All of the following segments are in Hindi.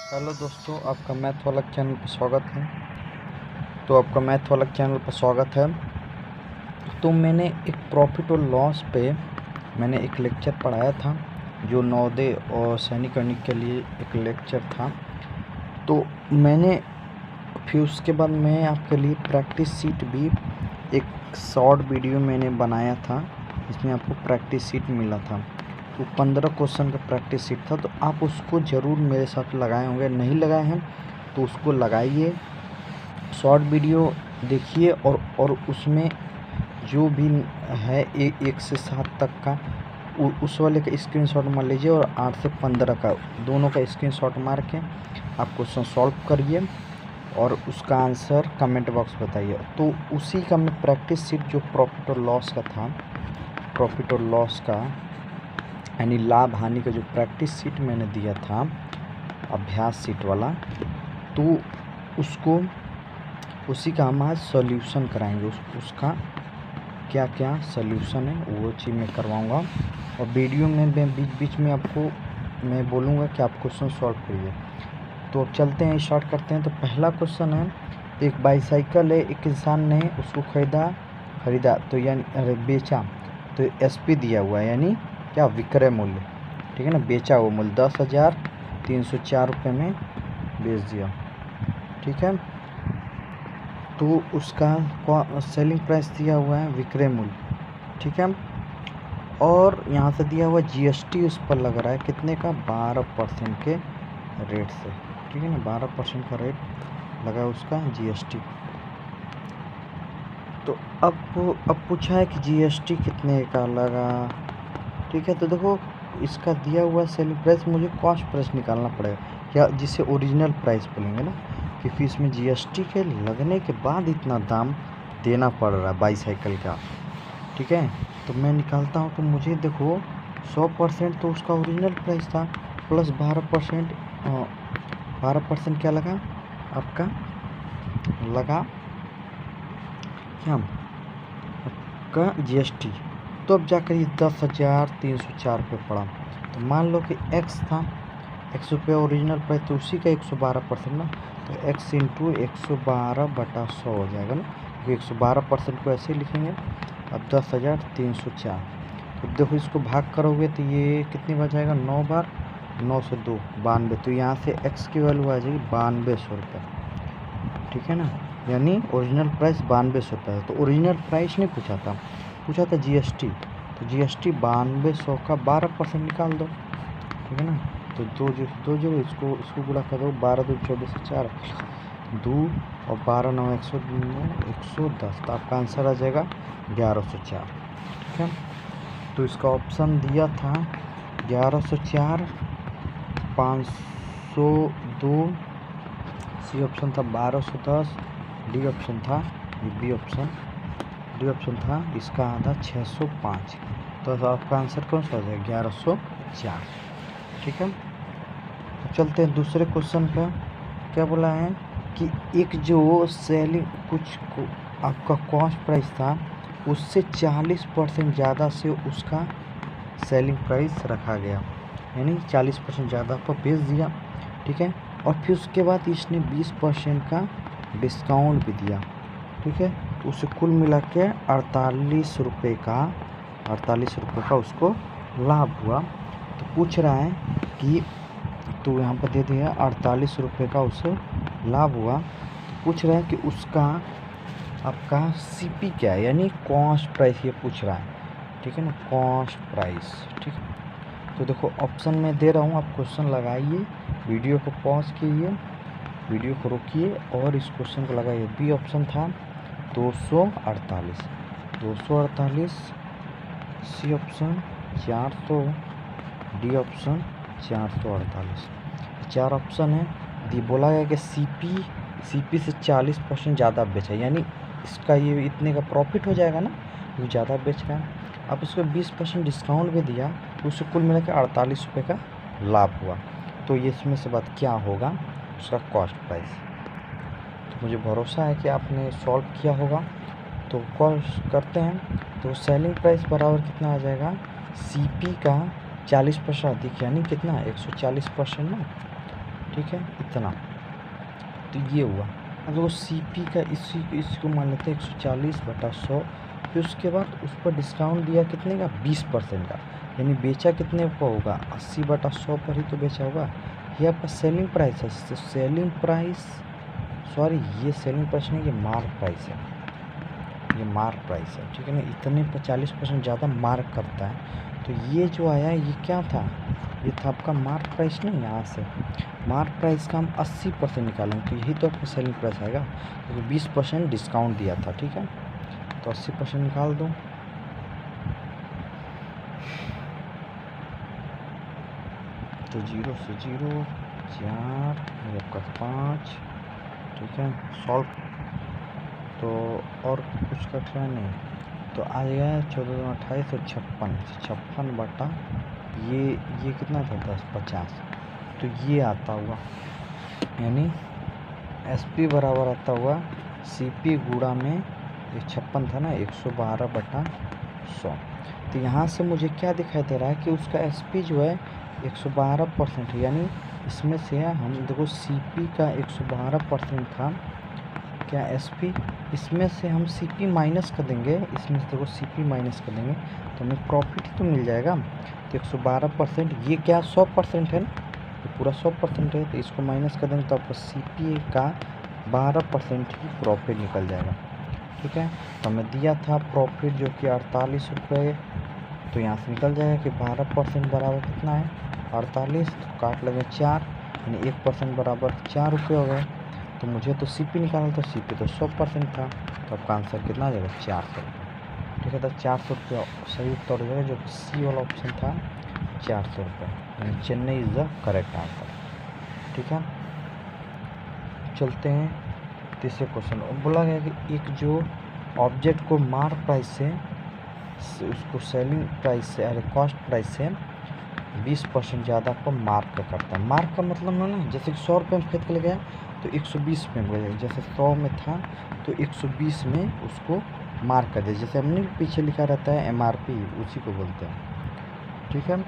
हेलो दोस्तों, आपका मैथ वाला चैनल पर स्वागत है। तो आपका मैथ वाला चैनल पर स्वागत है। तो मैंने एक प्रॉफिट और लॉस पे मैंने एक लेक्चर पढ़ाया था, जो नवोदय और सैनिक अर्निंग के लिए एक लेक्चर था। तो मैंने फिर उसके बाद मैं आपके लिए प्रैक्टिस सीट भी एक शॉर्ट वीडियो मैंने बनाया था, इसमें आपको प्रैक्टिस सीट मिला था। तो 15 क्वेश्चन का प्रैक्टिस सीट था, तो आप उसको ज़रूर मेरे साथ लगाए होंगे। नहीं लगाए हैं तो उसको लगाइए, शॉर्ट वीडियो देखिए और उसमें जो भी है 1 से 7 तक का उस वाले का स्क्रीनशॉट मार लीजिए, और 8 से 15 का दोनों का स्क्रीनशॉट मार के आप क्वेश्चन सॉल्व करिए और उसका आंसर कमेंट बॉक्स बताइए। तो उसी का मैं प्रैक्टिस सीट जो प्रॉफिट और लॉस का था, प्रॉफिट और लॉस का यानी लाभ हानि का जो प्रैक्टिस सीट मैंने दिया था, अभ्यास सीट वाला, तो उसको उसी का हम आज सॉल्यूशन कराएंगे। उसका क्या क्या सॉल्यूशन है वो चीज़ मैं करवाऊँगा, और वीडियो में मैं बीच बीच में आपको मैं बोलूँगा कि आप क्वेश्चन सॉल्व करिए। तो अब चलते हैं, स्टार्ट करते हैं। तो पहला क्वेश्चन है, एक बाईसाइकिल है, एक इंसान ने उसको खरीदा तो यानी बेचा, तो एसपी दिया हुआ है, यानी क्या, विक्रय मूल्य, ठीक है ना। बेचा हुआ मूल्य 10,304 रुपये में बेच दिया, ठीक है। तो उसका सेलिंग प्राइस दिया हुआ है विक्रय मूल्य, ठीक है। और यहाँ से दिया हुआ जीएसटी उस पर लग रहा है कितने का, 12% के रेट से, ठीक है ना। 12% का रेट लगा उसका जीएसटी। तो अब पूछा है कि जीएसटी कितने का लगा, ठीक है। तो देखो, इसका दिया हुआ सेलिंग प्राइस, मुझे कॉस्ट प्राइस निकालना पड़ेगा, या जिसे ओरिजिनल प्राइस बोलेंगे ना, क्योंकि इसमें जीएसटी के लगने के बाद इतना दाम देना पड़ रहा है बाईसाइकिल का, ठीक है। तो मैं निकालता हूँ, तो मुझे देखो 100% तो उसका ओरिजिनल प्राइस था, प्लस 12%, 12% क्या लगा आपका, लगा क्या आपका जीएसटी। तो अब जाकर ये 10,304 रुपये पड़ा। तो मान लो कि एक्स था, एक्स रुपये ओरिजिनल प्राइस, तो उसी का 112% ना, तो एक्स इंटू 112/100 हो जाएगा ना, क्योंकि 112% को ऐसे ही लिखेंगे। अब 10,304, तो देखो इसको भाग करोगे तो ये कितनी बार जाएगा, 9 बार, 9 से 2 92। तो यहाँ से एक्स की वैल्यू आ जाएगी 9200 रुपये, ठीक है ना। यानी ओरिजिनल प्राइस 9200 रुपये है। तो ओरिजिनल प्राइस नहीं पूछा था जीएसटी। तो जीएसटी 9200 का 12% निकाल दो, ठीक है ना। तो दो जो इसको गुणा कर दो, 12 2 24 4, 2 और 12 9 110। तो आपका आंसर आ जाएगा 1104, ठीक है। तो इसका ऑप्शन दिया था 1104, 502, सी ऑप्शन था 1210, डी ऑप्शन था, बी ऑप्शन डी ऑप्शन था, इसका आधा 605। तो आपका आंसर कौन सा हो जाएगा, 1104, ठीक है। तो चलते हैं दूसरे क्वेश्चन पर। क्या बोला है कि एक जो सेलिंग आपका कॉस्ट प्राइस था, उससे 40% ज़्यादा से उसका सेलिंग प्राइस रखा गया, यानी 40% ज़्यादा पर बेच दिया, ठीक है। और फिर उसके बाद इसने 20% का डिस्काउंट भी दिया, ठीक है। तो उसे कुल मिला के 48 रुपये का उसको लाभ हुआ। तो पूछ रहा है कि, तो यहाँ पर दे दिया 48 रुपये का उसे लाभ हुआ। तो पूछ रहा है कि उसका आपका सीपी क्या है, यानी कॉस्ट प्राइस ये पूछ रहा है, ठीक है ना, कॉस्ट प्राइस, ठीक है। तो देखो ऑप्शन में दे रहा हूँ, आप क्वेश्चन लगाइए, वीडियो को पॉज कीजिए, वीडियो को रोकिए और इस क्वेश्चन को लगाइए। बी ऑप्शन था 248, C option 400, D option 448। 4 option है। दी बोला गया कि सीपी से 40% ज़्यादा बेचा, यानी इसका ये इतने का प्रॉफिट हो जाएगा ना, वो ज़्यादा बेच रहा है। अब इसको 20% डिस्काउंट भी दिया, तो उससे कुल मिला के 48 रुपये का लाभ हुआ। तो ये इसमें से बात क्या होगा, उसका कॉस्ट प्राइस। तो मुझे भरोसा है कि आपने सॉल्व किया होगा। तो कॉस्ट करते हैं। तो सेलिंग प्राइस बराबर कितना आ जाएगा, सीपी का 40% अधिक, यानी कितना, 140% ना, ठीक है इतना। तो ये हुआ। अब देखो CP का इसको मान लेते हैं 140/100। फिर उसके बाद उस पर डिस्काउंट दिया कितने का, 20% का, यानी बेचा कितने का होगा, 80/100 पर ही तो बेचा होगा। ये आपका सेलिंग प्राइस है। तो सेलिंग प्राइस, सॉरी ये सेलिंग प्राइस नहीं, ये मार्क प्राइस है, ये मार्क प्राइस है, ठीक है ना। इतने पर 40% ज़्यादा मार्क करता है। तो ये जो आया ये क्या था, ये था आपका मार्क प्राइस। नहीं, यहाँ से मार्क प्राइस का हम 80% निकालेंगे, तो यही तो आपका सेलिंग प्राइस आएगा, क्योंकि 20% डिस्काउंट दिया था, ठीक है। तो 80% निकाल दो, तो 0 से 0 4 ये आपका 5, ठीक है। सॉल्व तो और कुछ कटना नहीं, तो आ जाएगा 14 28 और 56 बटा ये कितना था, 10 50। तो ये आता हुआ, यानी SP बराबर आता हुआ CP गुणा में ये 56 था ना, 112/100। तो यहाँ से मुझे क्या दिखाई दे रहा है कि उसका SP जो है 112% है, यानी इसमें से हम देखो CP का 112% था क्या SP, इसमें से हम CP माइनस कर देंगे, इसमें से देखो CP माइनस कर देंगे तो हमें प्रॉफिट ही तो मिल जाएगा। तो 112%, ये क्या 100% है ना, ये पूरा 100% है, तो इसको माइनस कर देंगे तो आपको CP का 12% ही प्रॉफिट निकल जाएगा, ठीक है। तो हमें दिया था प्रॉफिट जो कि 48 रुपये, तो यहाँ से निकल जाएगा कि 12% बराबर कितना है, 48, तो काट लगे 4, यानी 1% बराबर 4 रुपये हो गए। तो मुझे तो CP निकालना था, CP तो 100% था, तो आपका आंसर कितना आ जाएगा, 400 रुपये, ठीक है। तो 400 रुपये सही उत्तर हो जाएगा, जो कि C वाला ऑप्शन था 400 रुपये, यानी Chennai is the correct answer, ठीक है। चलते हैं तीसरे क्वेश्चन। बोला गया कि एक जो ऑब्जेक्ट को मार्क प्राइस से उसको सेलिंग प्राइस से, अरे कॉस्ट प्राइस से 20% ज़्यादा को मार्क करता है। मार्क का मतलब है ना, जैसे 100 रुपये में खरीद के ले गया तो 120 में मिल जाएगा, जैसे 100 में था तो 120 में उसको मार्क कर दे, जैसे हमने पीछे लिखा रहता है MRP, उसी को बोलते हैं, ठीक है।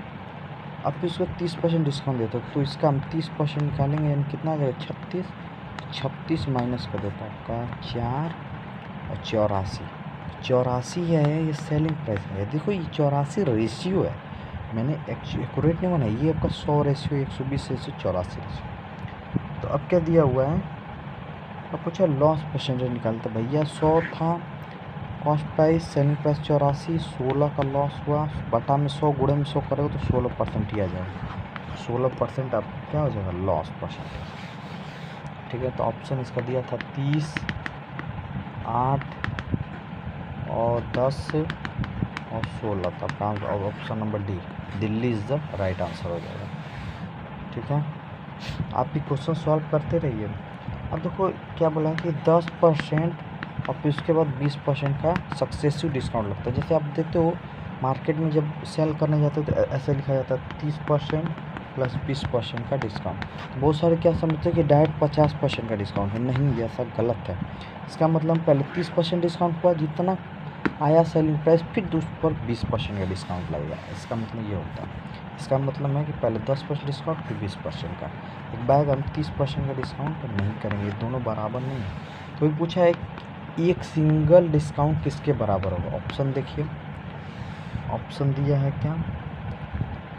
अब फिर इसको 30% डिस्काउंट देता है, तो इसका हम 30% निकालेंगे, यानी कितना आ जाएगा, 36 माइनस कर देता है आपका 4 और 84 है, ये सेलिंग प्राइस है। देखो ये 84 रेशियो है, मैंने एक्यूरेट नहीं बनाया, ये आपका 100 रेशियो, 120 रेशियो, 84 रेशियो। तो अब क्या दिया हुआ है, अब पूछा लॉस परसेंटेज निकालते भैया। 100 था कॉस्ट प्राइस, सेलिंग प्राइस 84, 16 का लॉस हुआ, बटा में 100 गुणे में 100 करोगे तो 16% ही आ जाएगा। 16% अब क्या हो जाएगा, लॉस परसेंटेज, ठीक है। तो ऑप्शन इसका दिया था 30, 8 और 10 और 16 था, और option number D, Delhi is the right answer हो जाएगा, ठीक है। आप भी क्वेश्चन सॉल्व करते रहिए। अब देखो क्या बोला है कि 10% और फिर उसके बाद 20% का सक्सेसिव डिस्काउंट लगता है। जैसे आप देखते हो मार्केट में जब सेल करने जाते हो तो ऐसे लिखा जाता है 30% प्लस 20% का डिस्काउंट। तो बहुत सारे क्या समझते हैं कि डायरेक्ट 50% का डिस्काउंट है, नहीं, ये ऐसा गलत है। इसका मतलब पहले 30% डिस्काउंट हुआ, जितना आया सेलिंग प्राइस, फिर उस पर 20% का डिस्काउंट लगेगा, इसका मतलब ये होता है। इसका मतलब है कि पहले 10% डिस्काउंट फिर 20% का। एक बैग हम 30% का डिस्काउंट नहीं करेंगे, दोनों बराबर नहीं है। तो भी पूछा है एक सिंगल डिस्काउंट किसके बराबर होगा। ऑप्शन देखिए, ऑप्शन दिया है क्या,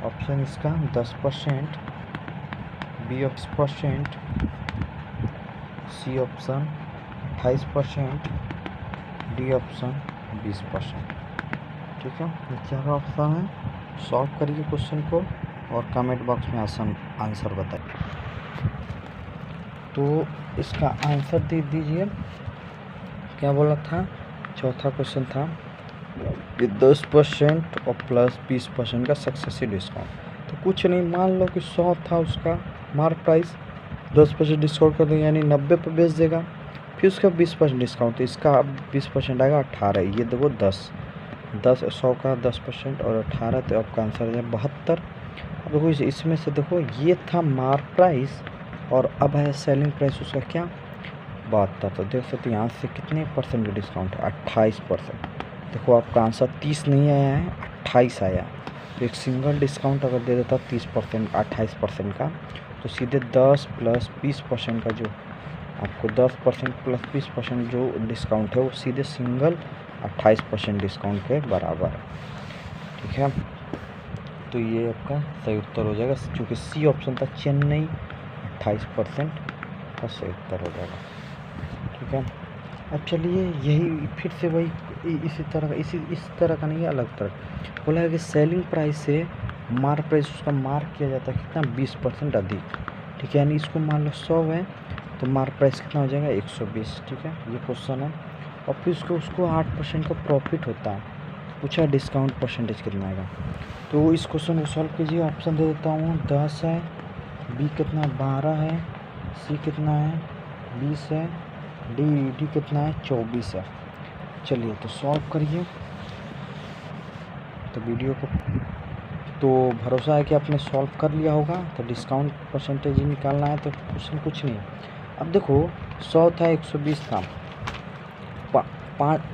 ऑप्शन इसका 10%, B 20%, C option 28%, D option 20%, ठीक है। ये चार ऑप्शन है। सॉल्व करिए क्वेश्चन को और कमेंट बॉक्स में आंसर बताइए। तो इसका आंसर दे दीजिए, क्या बोला था, चौथा क्वेश्चन था कि 10% और प्लस 20% का सक्सेसिव डिस्काउंट। तो कुछ नहीं, मान लो कि 100 था उसका मार्क प्राइस, 10% डिस्काउंट कर देंगे यानी 90 पर बेच देगा, फिर उसका 20% डिस्काउंट, तो इसका अब 20% आएगा 18, ये देखो 10 100 का 10% और 18, तो आपका आंसर है 72। अब देखो इसमें से देखो ये था मार्क प्राइस और अब है सेलिंग प्राइस उसका क्या, 72। तो देख सकते हो यहाँ से कितने परसेंट का डिस्काउंट है, 28%। देखो आपका आंसर 30 नहीं आया है, 28 आया। तो एक सिंगल डिस्काउंट अगर दे देता 30%, 28% का, तो सीधे 10 प्लस 20% का जो आपको 10% प्लस 20% जो डिस्काउंट है वो सीधे सिंगल 28% डिस्काउंट के बराबर है। ठीक है, तो ये आपका सही उत्तर हो जाएगा, क्योंकि सी ऑप्शन था चेन्नई 28% का सही उत्तर हो जाएगा। ठीक है, अब चलिए यही फिर से वही इस तरह का नहीं, अलग तरह बोला है कि सेलिंग प्राइस से मार्क प्राइस उसका मार्क किया जाता है कितना, 20% अधिक। ठीक है, यानी इसको मान लो 100 है तो मार्क प्राइस कितना हो जाएगा 120। ठीक है, ये क्वेश्चन है। और फिर उसको 8% का प्रॉफिट होता है, पूछा डिस्काउंट परसेंटेज कितना आएगा। तो इस क्वेश्चन को सॉल्व कीजिए। ऑप्शन दे देता हूँ, 10 है, बी कितना 12 है, सी कितना है 20 है, डी कितना है 24 है। चलिए तो सॉल्व करिए। तो वीडियो को तो भरोसा है कि आपने सॉल्व कर लिया होगा। तो डिस्काउंट परसेंटेज ही निकालना है, तो क्वेश्चन कुछ नहीं है। अब देखो 100 था, 120 था,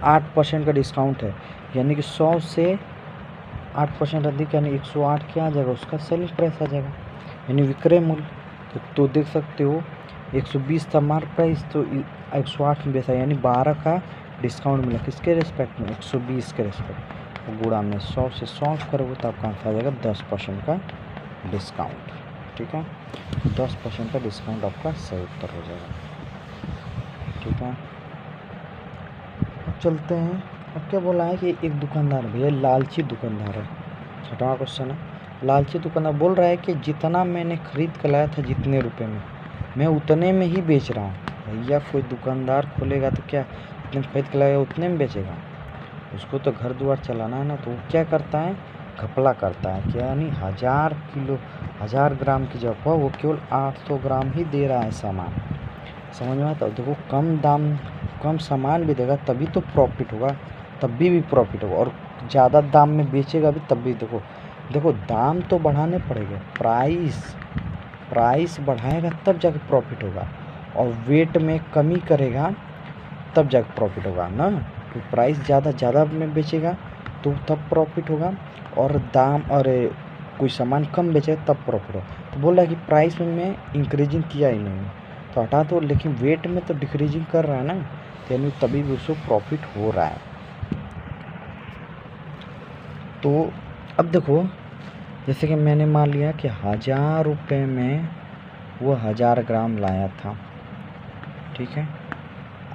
8% का डिस्काउंट है, यानी कि 100 से 8% अधिक, यानी 108 क्या आ जाएगा, उसका सेलिंग प्राइस आ जाएगा, यानी विक्रय मूल्य। तो देख सकते हो 120 था मार्क प्राइस, तो 108 में बेचा, यानी 12 का डिस्काउंट मिला किसके रेस्पेक्ट में, 120 के रेस्पेक्ट। तो गुणा में 100 से सॉल्व करोगे तो आपका आंसर आ जाएगा 10% का डिस्काउंट। ठीक है, 10% का डिस्काउंट आपका सही उत्तर हो जाएगा। ठीक है, अब चलते हैं। अब क्या बोला है कि एक दुकानदार, भैया लालची दुकानदार है, 6वां क्वेश्चन है। लालची दुकानदार बोल रहा है कि जितना मैंने खरीद कर लाया था जितने रुपए में, मैं उतने में ही बेच रहा हूँ। भैया कोई दुकानदार खोलेगा तो क्या जितने खरीद कर लाएगा उतने में बेचेगा, उसको तो घर द्वार चलाना है ना। तो वो क्या करता है, घपला करता है, क्या यानी 1000 ग्राम की जगह वो केवल 800 ग्राम ही दे रहा है सामान। समझ में आता है। देखो कम सामान भी देगा तभी तो प्रॉफिट होगा, तभी भी प्रॉफिट होगा, और ज़्यादा दाम में बेचेगा भी तब भी। देखो दाम तो बढ़ाने पड़ेंगे, प्राइस बढ़ाएगा तब जाके प्रॉफिट होगा, और वेट में कमी करेगा तब जाके प्रॉफिट होगा ना। तो प्राइस ज़्यादा में बेचेगा तो तब प्रॉफिट होगा, और दाम और कोई सामान कम बेचेगा तब प्रॉफिट होगा। तो बोल रहा है कि प्राइस में मैं इंक्रीजिंग किया ही नहीं, तो हटा दो, लेकिन वेट में तो डिक्रीजिंग कर रहा है ना, यानी तभी भी उसको प्रॉफिट हो रहा है। तो अब देखो, जैसे कि मैंने मान लिया कि 1000 रुपये में वो 1000 ग्राम लाया था। ठीक है,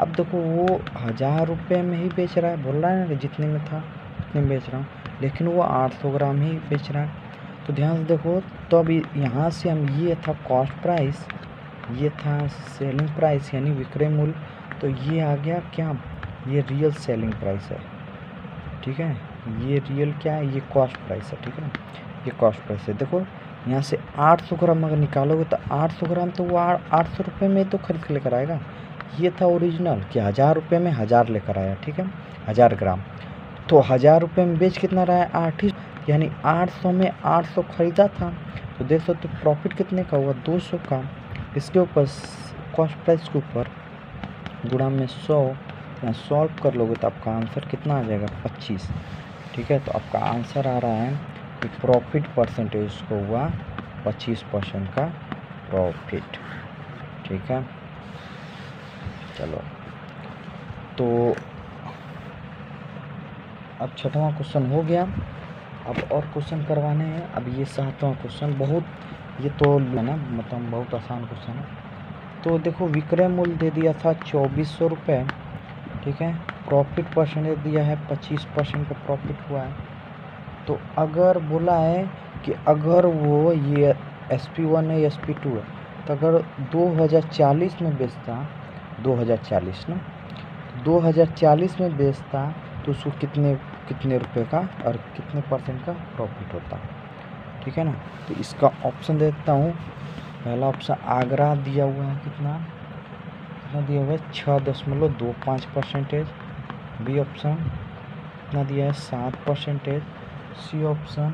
अब देखो वो 1000 रुपये में ही बेच रहा है, बोल रहा है ना कि जितने में था उतने में बेच रहा हूँ, लेकिन वो 800 ग्राम ही बेच रहा है। तो ध्यान से देखो, तो अभी यहाँ से हम, ये था कॉस्ट प्राइस, ये था सेलिंग प्राइस यानी विक्रय मूल्य, तो ये आ गया क्या, ये रियल सेलिंग प्राइस है। ठीक है, ये रियल क्या है, ये कॉस्ट प्राइस है। ठीक है, ये कॉस्ट प्राइस है। देखो यहाँ से 800 ग्राम अगर निकालोगे तो 800 ग्राम तो वो 800 रुपये में तो खरीद के लेकर आएगा। ये था ओरिजिनल कि 1000 रुपये में 1000 लेकर आया। ठीक है, 1000 ग्राम, तो 1000 रुपये में बेच कितना रहा है, 8 ही, यानी 800 में 800 खरीदा था। तो देख सकते हो प्रॉफिट कितने का हुआ, 200 का। इसके ऊपर कॉस्ट प्राइस के ऊपर गुणा में 100, यहाँ सॉल्व कर लोगे तो आपका आंसर कितना आ जाएगा, 25। ठीक है, तो आपका आंसर आ रहा है कि प्रॉफिट परसेंटेज को हुआ 25% का प्रॉफिट। ठीक है, चलो तो अब 6वां क्वेश्चन हो गया। अब और क्वेश्चन करवाने हैं। अब ये 7वां क्वेश्चन बहुत, ये तो है ना, मतलब बहुत आसान क्वेश्चन है। तो देखो विक्रय मूल्य दे दिया था 2400 रुपये। ठीक है, प्रॉफिट परसेंटेज दिया है 25% का प्रॉफिट हुआ है। तो अगर बोला है कि अगर वो ये SP1 है, SP2 है, तो अगर 2040 में बेचता, 2040 ना, 2040 में बेचता तो उसको कितने रुपए का और कितने परसेंट का प्रॉफिट होता। ठीक है ना, तो इसका ऑप्शन देता हूँ। पहला ऑप्शन आगरा दिया हुआ है, कितना दिया हुआ है, 6.25%। बी ऑप्शन कितना दिया है, 7%। C option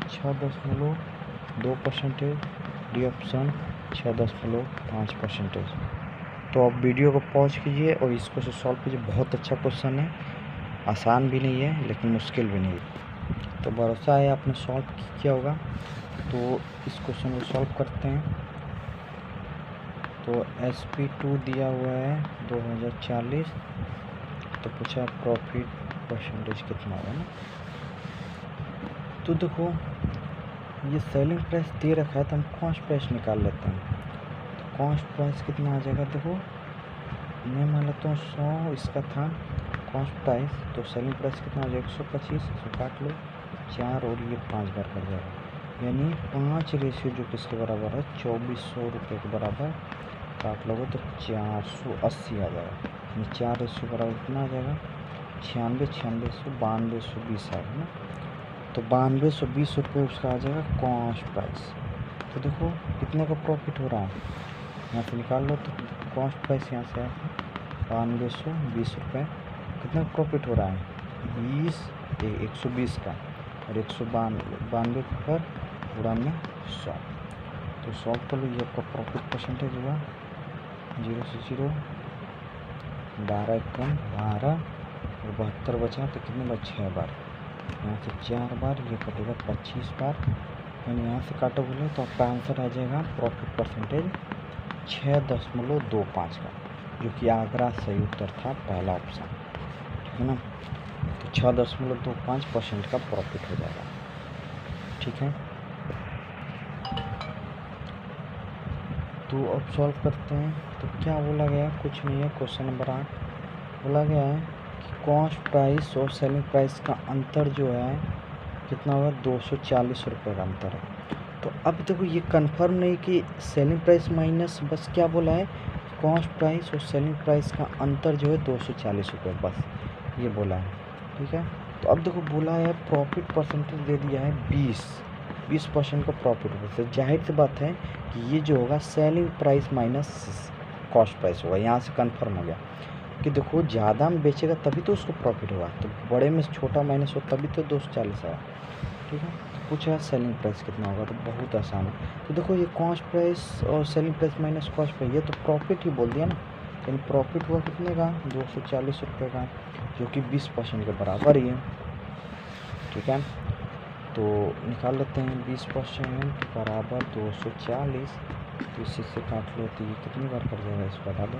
6.2%। D option 6.5%। तो आप वीडियो को पॉज कीजिए और इसको से सॉल्व कीजिए। बहुत अच्छा क्वेश्चन है, आसान भी नहीं है लेकिन मुश्किल भी नहीं है। तो भरोसा है आपने सॉल्व किया होगा। तो इस क्वेश्चन को सॉल्व करते हैं। तो SP2 दिया हुआ है 2040, तो पूछा प्रॉफिट परसेंटेज कितना होगा ना। तो देखो ये सेलिंग प्राइस दे रखा है, तो हम कॉस्ट प्राइस निकाल लेते हैं। तो कॉस्ट प्राइस कितना आ जाएगा, देखो मैं मान लेता हूँ 100 इसका था कॉस्ट प्राइस, तो सेलिंग प्राइस कितना हो जाएगा 125, तो काट लो 4 और ये 5 बार कर जाएगा, यानी 5 रेशियो जो किसके बराबर है 2400 रुपये के बराबर, काट लोगे तो 480 आ जाएगा, यानी 4 रेशियो बराबर कितना आ जाएगा 96, 9220 आएगा ना। तो 9220 रुपये उसका आ जाएगा कॉस्ट प्राइस। तो देखो कितने का प्रॉफिट हो रहा है, यहाँ से निकाल लो। तो कॉस्ट प्राइस यहाँ से आया 9220 रुपये, कितना प्रॉफिट हो रहा है 120 का, और 192 पर गुणा में 100, तो 100 पर ये आपका प्रॉफिट परसेंटेज हुआ 0 से 0, 12 कम 12 और 72 बचा, तो कितने बार 6 बार, यहाँ से 4 बार, ये कटेगा 25 बार, यानी यहाँ से काटो बोले तो आपका आंसर आ जाएगा प्रॉफिट परसेंटेज 6.25 का, जो कि आगरा सही उत्तर था, पहला ऑप्शन, ठीक है ना। तो 6.25% का प्रॉफिट हो जाएगा, ठीक है। तो अब सॉल्व करते हैं। तो क्या बोला गया, कुछ नहीं है, क्वेश्चन नंबर 8 बोला गया है कि कॉस्ट प्राइस और सेलिंग प्राइस का अंतर जो है कितना होगा 240 रुपये का अंतर है। तो अब देखो ये कंफर्म नहीं कि सेलिंग प्राइस माइनस, बस क्या बोला है कॉस्ट प्राइस और सेलिंग प्राइस का अंतर जो है 240 रुपये, बस ये बोला है, ठीक है। तो अब देखो बोला है प्रॉफिट परसेंटेज दे दिया है 20% का प्रॉफिट होगा, तो जाहिर सी बात है कि ये जो होगा selling price minus cost price होगा। यहाँ से कंफर्म हो गया कि देखो ज़्यादा में बेचेगा तभी तो उसको प्रॉफिट होगा, तो बड़े में छोटा माइनस हो तभी तो 240 आया, ठीक है। तो पूछा सेलिंग प्राइस कितना होगा, तो बहुत आसान है। तो देखो ये कॉस्ट प्राइस और selling price minus cost price, ये तो प्रॉफिट ही बोल दिया ना, यानी प्रॉफिट हुआ कितने का 240 रुपये का, जो कि 20% के बराबर ही है, ठीक है। तो निकाल लेते हैं 20% बराबर 240, तो इसी से काट लो, तो ये कितनी बार कट जाएगा, इस पर डालो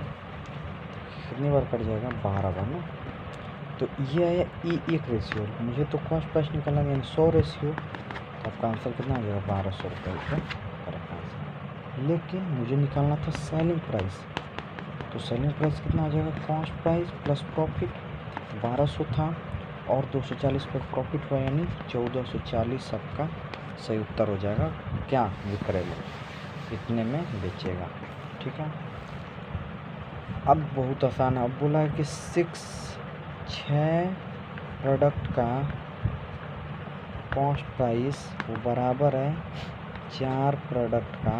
कितनी बार कट जाएगा 12 बार ना। तो ये है एक रेशियो, मुझे तो कॉस्ट प्राइस निकालना है, यानी 100 रेशियो, तो आपका आंसर कितना आ जाएगा 1200 रुपये का करेक्ट आंसर। लेकिन मुझे निकालना था सेलिंग प्राइस, तो सेलिंग प्राइस कितना आ जाएगा कॉस्ट प्राइस प्लस प्रॉफिट 1200 था और 240 पर प्रॉफिट हुआ, यानी 1440 सबका सही उत्तर हो जाएगा। क्या विक्रय इतने में बेचेगा, ठीक है। अब बहुत आसान है, अब बोला है कि 6 प्रोडक्ट का कॉस्ट प्राइस वो बराबर है 4 प्रोडक्ट का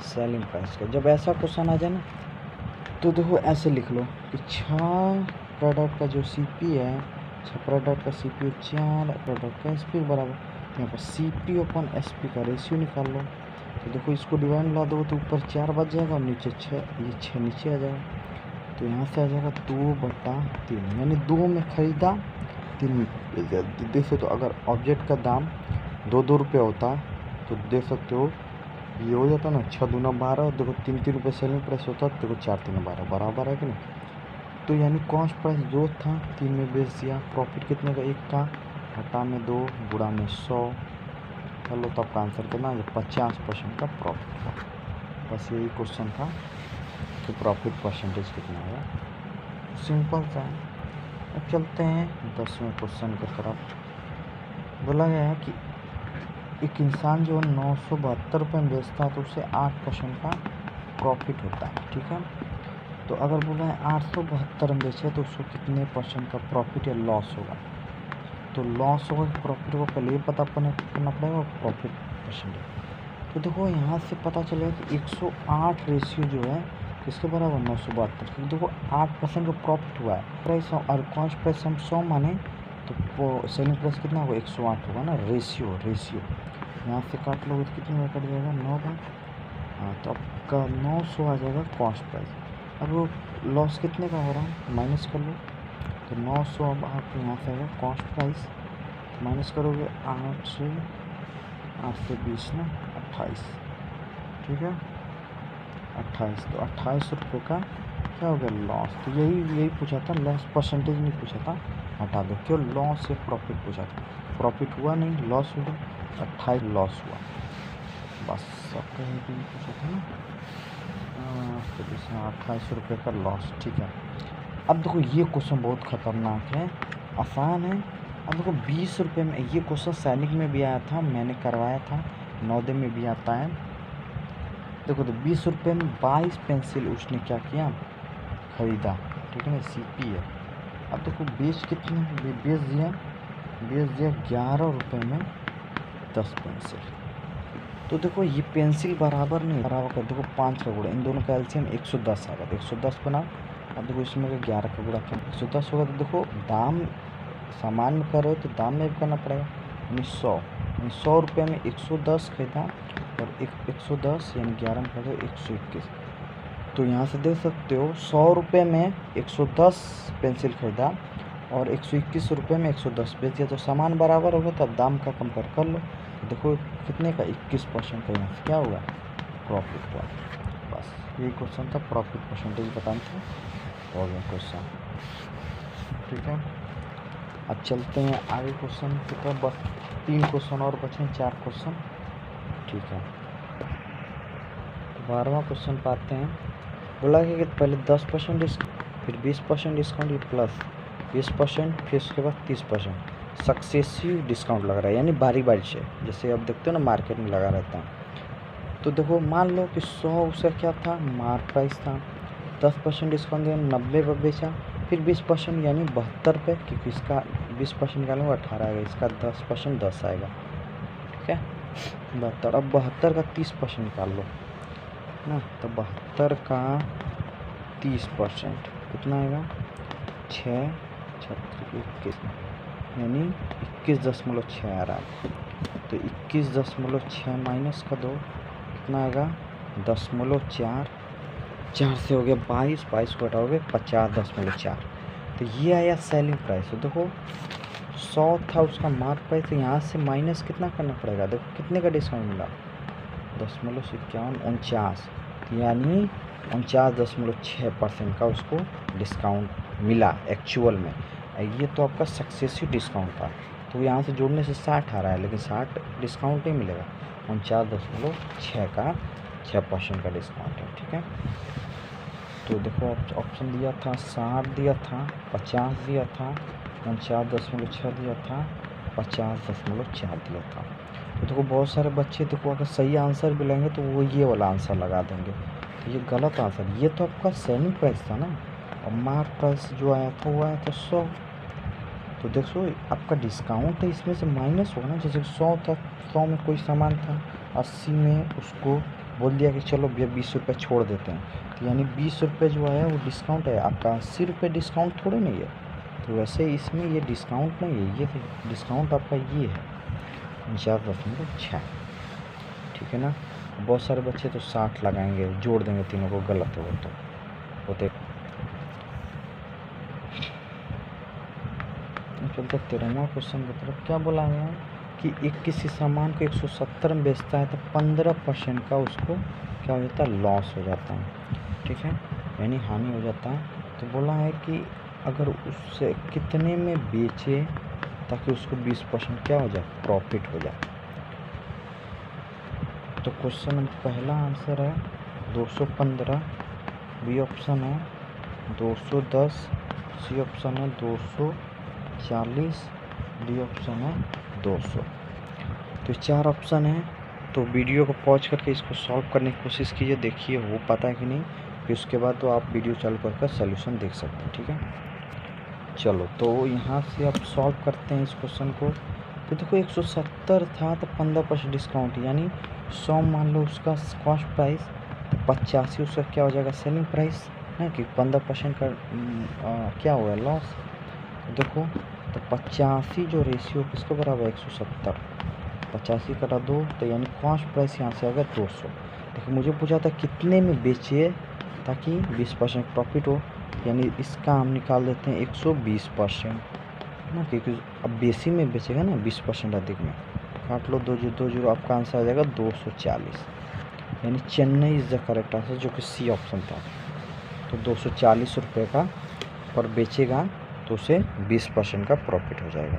सेलिंग प्राइस का। जब ऐसा क्वेश्चन आ जाए ना, तो देखो ऐसे लिख लो कि 6 प्रोडक्ट का जो CP है, 6 प्रोडक्ट का CP 4 प्रोडक्ट का SP बराबर, यहाँ पर CP अपन SP का रेशियो निकाल लो। तो देखो इसको डिवाइड ला दो तो ऊपर 4 बच जाएगा और नीचे 6, ये 6 नीचे आ जाएगा, तो यहाँ से आ जाएगा 2/3, यानी 2 में खरीदा 3 में देख सकते हो। अगर ऑब्जेक्ट का दाम 2 रुपये होता तो देख सकते हो ये हो जाता ना 6 दूना 12, और देखो 3 रुपये सेलिंग प्राइस होता, देखो 4 3 12 बराबर है कि नहीं। तो यानी कॉस्ट प्राइस 2 था, 3 में बेच दिया, प्रॉफिट कितने का 1 का, घटा में 2 गुणा में 100, चलो तो आपका आंसर कितना है 50% का प्रॉफिट था। बस यही क्वेश्चन था कि प्रॉफिट परसेंटेज कितना है, सिंपल सा। अब चलते हैं 10वें क्वेश्चन की तरफ। बोला गया है कि एक इंसान जो 972 रुपये में बेचता है तो उसे 8% का प्रॉफिट होता है, ठीक है। तो अगर बोला है 872 में बेचे तो उसको कितने % का प्रॉफिट या लॉस होगा। तो लॉस होगा कि प्रॉफिट को पहले ही पता करना पड़ेगा प्रॉफिट परसेंटेज। तो देखो यहाँ से पता चलेगा कि 108 रेशियो जो है किसके बराबर 972, क्योंकि देखो 8% का प्रॉफिट हुआ है। प्राइस और कॉस्ट प्राइस हम 100 माने तो सेलिंग प्राइस कितना होगा 108 होगा ना, रेशियो यहाँ से काट लोगे तो कितने में कट जाएगा 9 बार, हाँ तो आपका 900 आ जाएगा कॉस्ट प्राइस। अब वो लॉस कितने का हो रहा है माइनस कर लो, तो 900 अब आप यहाँ से आएगा कॉस्ट प्राइस, तो माइनस करोगे 8 से 20 ना 28, ठीक है। 28, तो 28 रुपये का क्या हो गया लॉस। तो यही पूछा था, लॉस परसेंटेज नहीं पूछा था, हटा दो। क्यों, लॉस या प्रॉफिट पूछा था, प्रॉफिट हुआ नहीं, लॉस हुआ, 28 लॉस हुआ, बस सबका यही पूछा था ना। तो इसमें 28 रुपये का लॉस, ठीक है। अब देखो ये क्वेश्चन बहुत खतरनाक है, आसान है। अब देखो 20 रुपये में, ये क्वेश्चन सैनिक में भी आया था, मैंने करवाया था, नवोदय में भी आता है। देखो तो 20 रुपये में 22 पेंसिल उसने क्या किया, खरीदा, ठीक है ना, सीपी है। अब देखो बेच कितने बेच दिया 11 रुपये में 10 पेंसिल। तो देखो ये पेंसिल बराबर नहीं, बराबर कर देखो 5 का गुणा, इन दोनों का एलसीएम 110 आएगा, तो 110 बना। अब देखो इसमें 11 का गुणा क्या 110 होगा, तो देखो दाम सामान में कर रहे हो तो दाम में भी करना पड़ेगा, यानी 100 रुपये में 110 खरीदा, और 110 यानी 11 में कर दो 121। तो यहाँ से देख सकते हो 100 रुपये में 110 पेंसिल खरीदा और 121 रुपये में 110 बेच दिया, तो सामान बराबर होगा, तो अब दाम का कंपेयर कर लो। देखो कितने का 21% का, यहाँ से क्या हुआ, प्रॉफिट हुआ। बस यही क्वेश्चन था, प्रॉफिट परसेंटेज बताना था, हो गया क्वेश्चन, ठीक है। अब चलते हैं आगे क्वेश्चन की तरफ, बस 3 क्वेश्चन और बचे, 4 क्वेश्चन, ठीक है। 12वां क्वेश्चन पाते हैं। बोला कि पहले 10% डिस्काउंट, फिर 20% डिस्काउंट, ये प्लस 20%, फिर उसके बाद 30% सक्सेसिव डिस्काउंट लग रहा है, यानी बारी बारी से, जैसे अब देखते हो ना मार्केट में लगा रहता है। तो देखो मान लो कि 100 उसका क्या था, मार्क प्राइस था, 10% डिस्काउंट दिया 90 पर बेचा, फिर 20% यानी 72 रुपये, क्योंकि इसका 20% निकालेंगे 18 आएगा, इसका 10% 10 आएगा, ठीक है। 72, अब 72 का 30% निकाल लो ना, तो 72 का 30% कितना आएगा, 6 36 21, यानी 21.6 आ रहा है। तो 21.6 माइनस का 2 कितना आएगा, 10.4, 4 से हो गया 22, 22 को हटाओगे 50.4, तो ये आया सेलिंग प्राइस। तो देखो 100 था उसका मार्क प्राइस, तो यहाँ से माइनस कितना करना पड़ेगा, देखो कितने का डिस्काउंट मिला, 10.51, यानी 49.6% का उसको डिस्काउंट मिला एक्चुअल में। ये तो आपका सक्सेसिव डिस्काउंट था, तो यहाँ से जोड़ने से 60 आ रहा है, लेकिन 60 डिस्काउंट नहीं मिलेगा, 49.6 का 6% का डिस्काउंट है, ठीक है। तो देखो ऑप्शन दिया था 60 दिया था, 50 दिया था, 49.6 दिया था, 50.4 दिया था। तो देखो बहुत सारे बच्चे देखो अगर सही आंसर भी लेंगे तो वो ये वाला आंसर लगा देंगे, तो ये गलत आंसर, ये तो आपका सेलिंग प्राइस था ना, और मार्क प्राइस जो आया था वो आया था 100। तो देखो आपका डिस्काउंट है, इसमें से माइनस होगा ना, जैसे 100 था, 100 में कोई सामान था, 80 में उसको बोल दिया कि चलो भैया 20 रुपये छोड़ देते हैं, तो यानी 20 रुपये जो आया वो डिस्काउंट है, आपका 80 रुपये डिस्काउंट थोड़े नहीं है। तो वैसे इसमें ये डिस्काउंट नहीं है, ये डिस्काउंट आपका ये है 49.6, ठीक है ना। बहुत सारे बच्चे तो 60 लगाएंगे, जोड़ देंगे तीनों को, गलत होगा तो होते। चलते 13वां क्वेश्चन की तरफ। क्या बोला है कि एक किसी सामान को 170 में बेचता है तो 15% का उसको क्या हो जाता है, लॉस हो जाता है, ठीक है, यानी हानि हो जाता है। तो बोला है कि अगर उससे कितने में बेचे ताकि उसको 20% क्या हो जाए, प्रॉफिट हो जाए। तो क्वेश्चन पहला आंसर है 215, बी ऑप्शन है 210, सी ऑप्शन है 240, डी ऑप्शन है 200। तो 4 ऑप्शन है, तो वीडियो को पॉज करके इसको सॉल्व करने की कोशिश कीजिए, देखिए हो पाता है कि नहीं, फिर उसके बाद तो आप वीडियो चालू करके सॉल्यूशन देख सकते हैं, ठीक है। चलो तो यहाँ से आप सॉल्व करते हैं इस क्वेश्चन को। तो देखो 170 था तो 15% डिस्काउंट, यानी 100 मान लो उसका कॉस्ट प्राइस, तो 85 उसका क्या हो जाएगा, सेलिंग प्राइस है, कि 15% का क्या हुआ, लॉस। देखो तो 85 जो रेशियो किसके बराबर है, 170, 85 कटा 2, तो यानी कॉस्ट प्राइस यहाँ से आएगा 200। देखो मुझे पूछा था कितने में बेचिए ताकि 20% प्रॉफिट हो, यानी इसका हम निकाल देते हैं 120% ना, क्योंकि अब बेसी में बेचेगा ना 20% अधिक में, काट लो 2 जीरो, आपका आंसर आ जाएगा 240। यानी Chennai is the correct answer, जो कि सी ऑप्शन था। तो 240 रुपये का पर बेचेगा तो उसे 20% का प्रॉफिट हो जाएगा।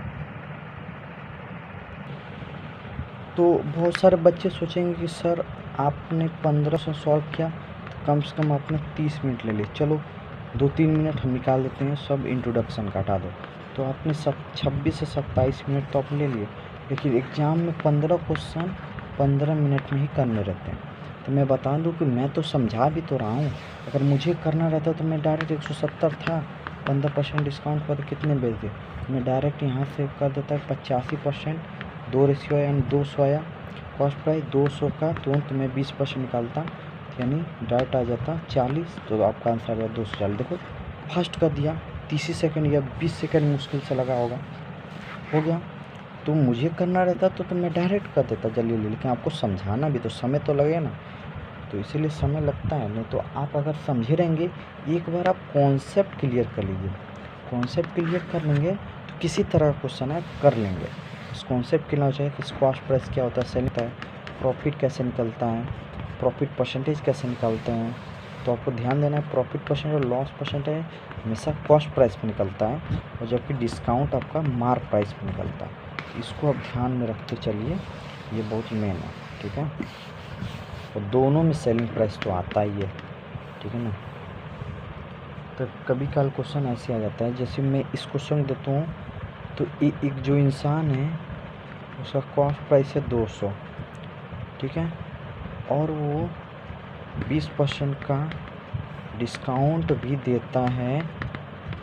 तो बहुत सारे बच्चे सोचेंगे कि सर आपने 1500 सॉल्व किया तो कम से कम आपने 30 मिनट ले लिए। चलो 2-3 मिनट हम निकाल देते हैं, सब इंट्रोडक्शन का हटा दो। तो आपने 26 से 27 मिनट तो आप ले लिए, लेकिन एग्ज़ाम में 15 क्वेश्चन 15 मिनट में ही करने रहते हैं। तो मैं बता दूं कि मैं तो समझा भी तो रहा हूँ, अगर मुझे करना रहता तो मैं डायरेक्ट 170 था, 15% डिस्काउंट पर कितने बेच दिए, मैं डायरेक्ट यहाँ से कर देता 85%, 2 रेशियो यानी 200 आया, कॉस्ट प्राइस 200 का तुरंत मैं 20% निकालता, यानी डायरेक्ट आ जाता 40। तो आपका आंसर आ गया 240। देखो फर्स्ट कर दिया, 30 सेकंड या 20 सेकंड मुश्किल से लगा होगा, हो गया। तो मुझे करना रहता तो मैं डायरेक्ट कर देता जल्दी जल्दी, लेकिन आपको समझाना भी तो समय तो लगेगा ना, तो इसीलिए समय लगता है। नहीं तो आप अगर समझे रहेंगे, एक बार आप कॉन्सेप्ट क्लियर कर लीजिए, कॉन्सेप्ट क्लियर कर लेंगे तो किसी तरह का क्वेश्चन आप कर लेंगे। इस कॉन्सेप्ट के लिए चाहिए कि कॉस्ट प्राइस क्या होता है, सेल होता है, प्रॉफिट कैसे निकलता है, प्रॉफिट परसेंटेज कैसे निकालते हैं। तो आपको ध्यान देना है, प्रॉफिट परसेंट और लॉस परसेंटेज हमेशा कॉस्ट प्राइस पे निकलता है, और जबकि डिस्काउंट आपका मार्क प्राइस पे निकलता है। इसको आप ध्यान में रखते चलिए, ये बहुत मेन है, ठीक है। और दोनों में सेलिंग प्राइस तो आता ही है, ठीक है ना। तो कभी कल क्वेश्चन ऐसे आ जाता है, जैसे मैं इस क्वेश्चन देता हूँ तो एक जो इंसान है उसका कॉस्ट प्राइस है 200, ठीक है, और वो 20% का डिस्काउंट भी देता है,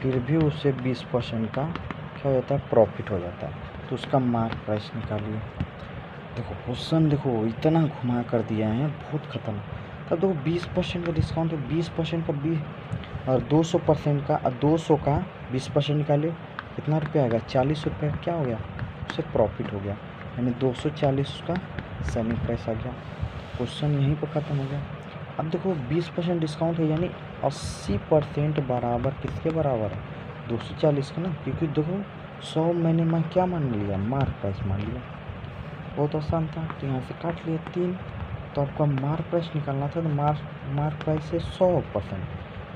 फिर भी उसे 20% का क्या हो जाता है, प्रॉफिट हो जाता है। तो उसका मार्क प्राइस निकालिए। देखो क्वेश्चन देखो इतना घुमा कर दिया है, बहुत खतरनाक। तब देखो 20% का डिस्काउंट है, 20% का 20 और 200% का 200 का 20% निकालिए, कितना रुपया आएगा, 40 रुपये। क्या हो गया, उससे प्रॉफिट हो गया, यानी 240 उसका सेलिंग प्राइस आ गया। क्वेश्चन यहीं पर ख़त्म हो गया। अब देखो 20% डिस्काउंट है, यानी 80% बराबर किसके बराबर है, 240 का ना, क्योंकि देखो 100 मैंने मैं क्या मान लिया, मार्क प्राइस मान लिया, बहुत आसान था। तो यहाँ से काट लिए 3। तो आपका मार्क प्राइस निकालना था, तो मार्क प्राइस है 100%,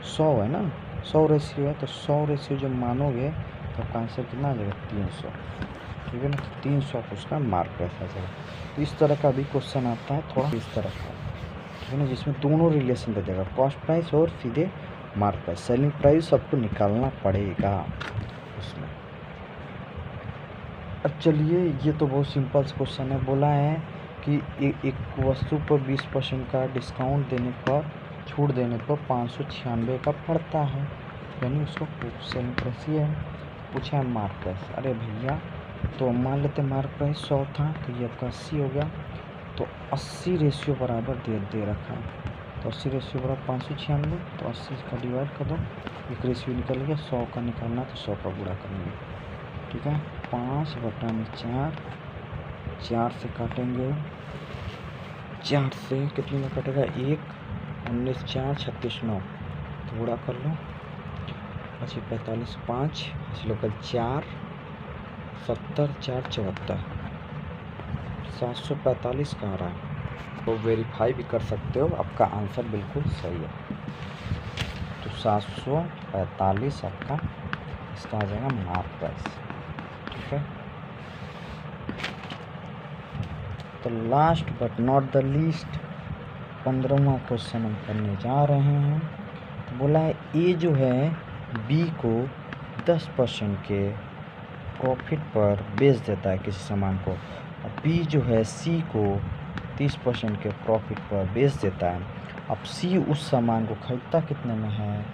100 है ना, 100 रेशियो है, तो 100 रेशियो जब मानोगे तो आपका आंसर कितना आ जाएगा, 300, ठीक है ना। तो 300 उसका मार्क प्राइस आ जाएगा। तो इस तरह का भी क्वेश्चन आता है, थोड़ा इस तरह का, ठीक है ना, जिसमें दोनों रिलेशन दे देगा, कॉस्ट प्राइस और सीधे मार्क प्राइस, सेलिंग प्राइस सबको निकालना पड़ेगा उसमें। अब चलिए, ये तो बहुत सिंपल क्वेश्चन है। बोला है कि एक वस्तु पर 20% का डिस्काउंट देने पर, छूट देने पर 596 का पड़ता है, यानी उसको सेलिंग प्राइस ही है। पूछा है मार्क प्राइस, अरे भैया तो मान लेते मार्क प्राइस 100 था, तो ये आपका 80 हो गया। तो 80 रेशियो बराबर दे रखा है, तो 80 रेशियो बराबर 596, तो 80 का डिवाइड कर दो, एक रेशियो निकल गया, 100 का निकालना तो 100 का गुणा करेंगे, ठीक है। 5/4, 4 से काटेंगे, 4 से कितने में कटेगा, 1, 19, 4, 36, 9, तो गुणा कर लो, 45, 5 लोकल 4, 70, 4, 74, 745 का आ रहा है। तो वेरीफाई भी कर सकते हो, आपका आंसर बिल्कुल सही है। तो 745 आपका इसका आ जाएगा मार्क प्राइस, ठीक है। तो last but not the least 15वां क्वेश्चन हम करने जा रहे हैं। तो बोला है ए जो है बी को 10% के प्रॉफिट पर बेच देता है किसी सामान को, और बी जो है सी को 30% के प्रॉफिट पर बेच देता है। अब सी उस सामान को खरीदता कितने में है,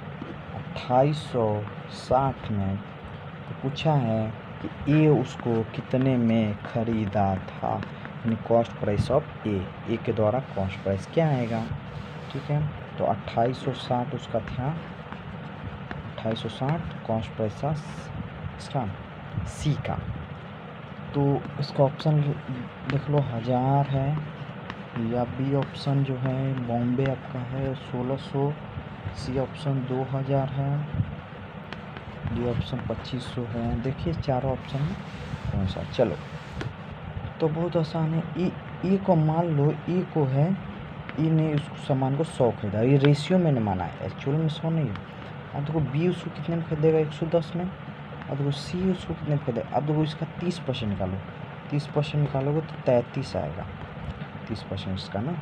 2860 में। तो पूछा है कि ए उसको कितने में खरीदा था, यानी कॉस्ट प्राइस ऑफ ए के द्वारा कॉस्ट प्राइस क्या आएगा, ठीक है। तो 2860 उसका था, 2860 कॉस्ट प्राइस था इसका सी का। तो इसका ऑप्शन देख लो 1000 है, या बी ऑप्शन जो है बॉम्बे आपका है 1600, सी ऑप्शन 2000 है, डी ऑप्शन 2500 है। देखिए चारों ऑप्शन में कौन सा, चलो तो बहुत आसान है। ए को मान लो, ए को है ई ने उसको सामान को 100 खरीदा, ये रेशियो मैंने माना है, एक्चुअल में 100 नहीं है। अब देखो बी उसको कितने में खरीदेगा 110 में। अब देखो सी उसको कितने में खरीदेगा। अब देखो इसका 30% निकालो, 30% निकालोगे तो 33 आएगा, 30% इसका ना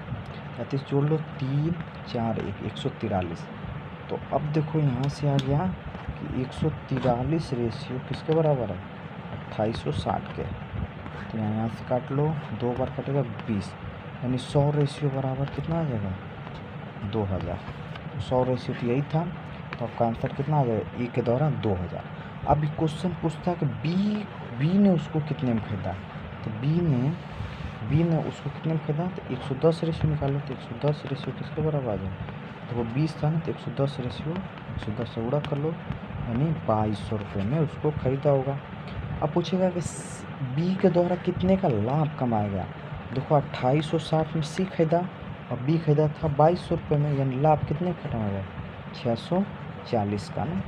33 जोड़ लो, 3 4 1 143। तो अब देखो यहाँ से आ गया कि 143 रेशियो किसके बराबर है 2860 के। तो यहाँ से काट लो, 2 बार कटेगा 20, यानी 100 रेशियो बराबर कितना आ जाएगा 2000। 100 रेशियो तो यही था, तो आपका आंसर कितना आ जाएगा, ए के द्वारा 2000। अब क्वेश्चन पूछता है कि बी ने उसको कितने में खरीदा, तो बी ने उसको कितने में खरीदा, तो 110 रेशियो निकालो, तो 110 रेशियो किसके बराबर आ जाएगा, तो वो 20 था ना, तो 110 रेशियो 110 से गुणा कर लो, यानी 2200 रुपये में उसको खरीदा होगा। अब पूछेगा कि बी के द्वारा कितने का लाभ कमाएगा। देखो 2860 में सी खरीदा और बी खरीदा था 2200 रुपये में, यानी लाभ कितने का कमाएगा 640 का ना।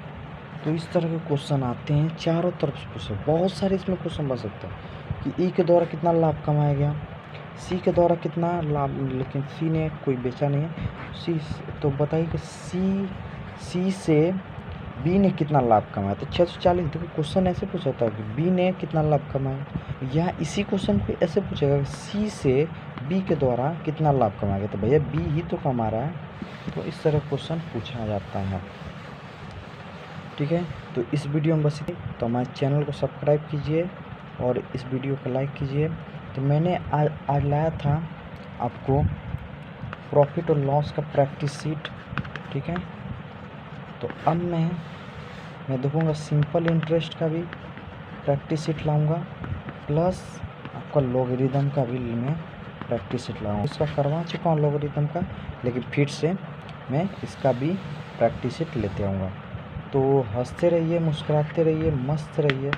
तो इस तरह के क्वेश्चन आते हैं, चारों तरफ से पूछे, बहुत सारे इसमें क्वेश्चन बन सकते हैं कि ई के द्वारा कितना लाभ कमाया, सी के द्वारा कितना लाभ, लेकिन सी ने कोई बेचा नहीं है, सी तो बताइए कि सी से बी ने कितना लाभ कमाया, तो 640। देखो क्वेश्चन ऐसे पूछा था कि बी ने कितना लाभ कमाया, या इसी क्वेश्चन को ऐसे पूछेगा कि सी से बी के द्वारा कितना लाभ कमाएगा, तो भैया बी ही तो कमा रहा है। तो इस तरह क्वेश्चन पूछा जाता है, ठीक है। तो इस वीडियो में बस इतना, तो हमारे चैनल को सब्सक्राइब कीजिए और इस वीडियो को लाइक कीजिए। तो मैंने आज लाया था आपको प्रॉफिट और लॉस का प्रैक्टिस सीट, ठीक है। तो अब मैं देखूँगा सिंपल इंटरेस्ट का भी प्रैक्टिस सीट लाऊंगा, प्लस आपका लॉगरिदम का भी मैं प्रैक्टिस सीट लाऊंगा। इसका करवा चुका हूँ लॉगरिदम का, लेकिन फिर से मैं इसका भी प्रैक्टिस सीट लेते आऊँगा। तो हंसते रहिए, मुस्कुराते रहिए, मस्त रहिए,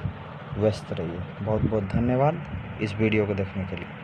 व्यस्त रहिए। बहुत बहुत धन्यवाद इस वीडियो को देखने के लिए।